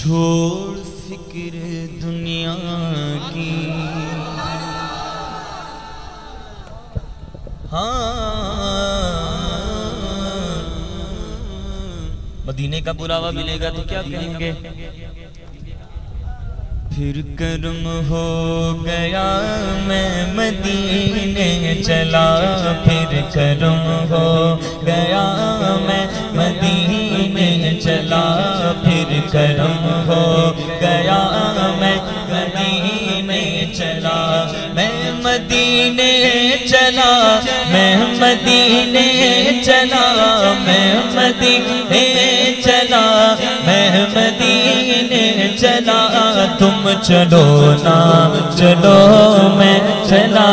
چھوڑ فکر دنیا کی، مدینے کا بلاوا ملے گا تو کیا کہیں گے؟ پھر کرم ہو گیا میں مدینے چلا، پھر کرم ہو گیا میں مدینے چلا، پھر کرم ہو گیا میں مدینے چلا، میں مدینے چلا، میں مدینے چلا، میں مدینے چلا، میں مدینے چلا، تم چلو نا چلو میں چلا،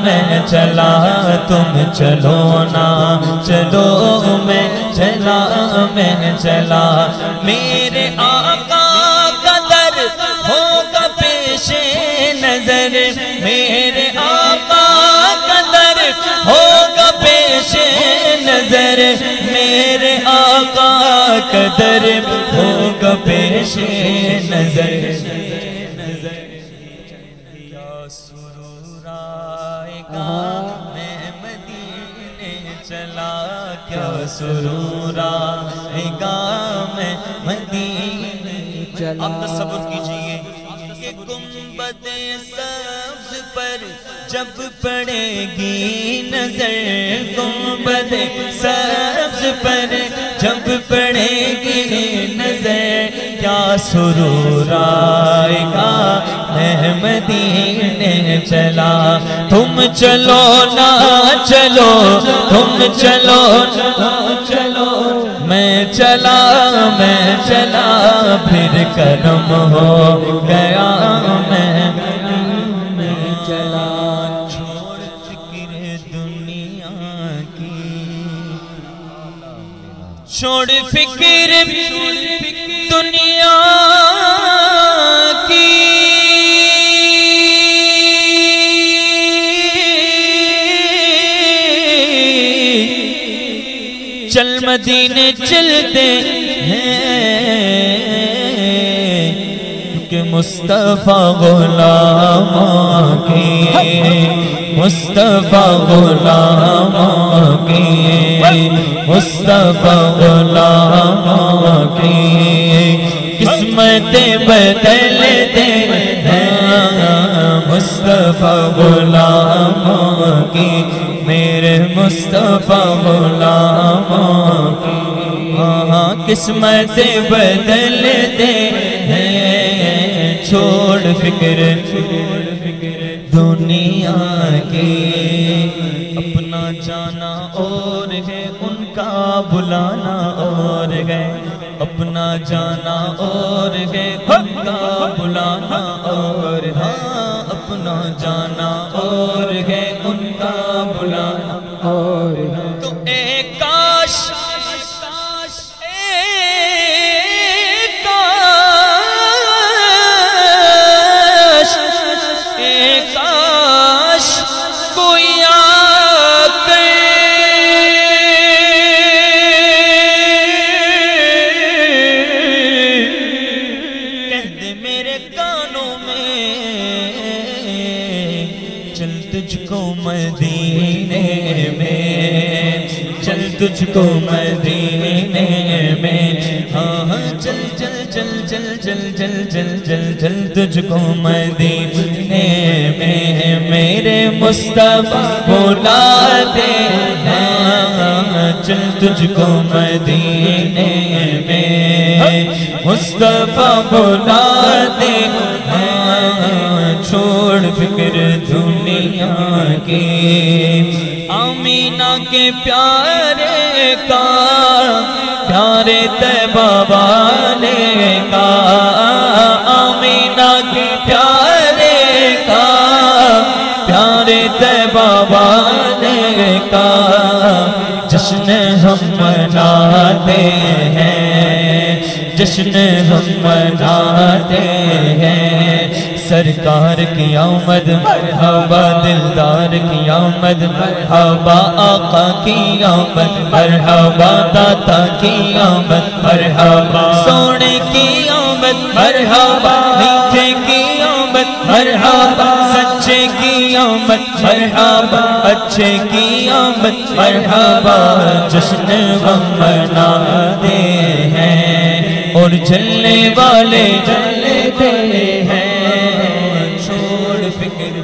میں چلا، تم چلو نا چلو میں چلا، میں چلا، میرے آقا کا در ہوگا پیش نظر، میرے آقا کا در ہوگا پیش نظر، میرے آقا کا در ہوگا پیش نظر، کیا سرور آئے گا میں مدینے چلا، کیا سرور آئے گا میں مدینے چلا۔ اب تصور کیجئے کہ گنبد سبز پر جب پڑے گی نظر، گنبد سبز پر جب پڑے گی نظر، کیا سرور آئے گا میں مدینے چلا، تم چلو نا چلو، تم چلو نا چلو، میں چلا، میں چلا، پھر کرم ہو گیا میں چلا، چھوڑ فکر دنیا کی، چھوڑ فکر دنیا کی، چل مدینے چلتے ہیں کہ مصطفیٰ غلاموں کی، مصطفیٰ غلاموں کی، مصطفیٰ غلاموں کی قسمتیں بدلتے ہیں، مصطفیٰ غلاموں کی، میرے مصطفیٰ غلاموں کی قسمتیں بدلتے ہیں، چھوڑ فکر دنیا کی، اپنا جانا اور ہے ان کا بلانا اور ہے، اپنا جانا اور ہے ان کا بلانا اور ہے، اپنا جانا اور ہے ان کا بلانا اور ہے، تو ایک کاش تجھ کو مدینے میں، ہاں چل چل چل چل چل چل چل چل چل تجھ کو مدینے میں، میرے مصطفیٰ بلاتے ہیں، چل تجھ کو مدینے میں، مصطفیٰ بلاتے ہیں، چھوڑ فکر دنیا کی، آمینہ کے پیارے کا، پیارے طیبہ والے کا، آمینہ کے پیارے کا، پیارے طیبہ والے کا، جشن ہم مناتے ہیں، جشن ہم مناتے ہیں، سرکار کی آمد مرحبا، دلدار کی آمد مرحبا، آقا کی آمد مرحبا، داتا کی آمد مرحبا، سونے کی آمد آمد مرحبا میٹھے کی آمد مرحبا سچے کی آمد مرحبا اچھے کی آمد مرحبا جشن غم مناتے ہیں اور جلنے والے جلتے ہیں چھوڑ فکر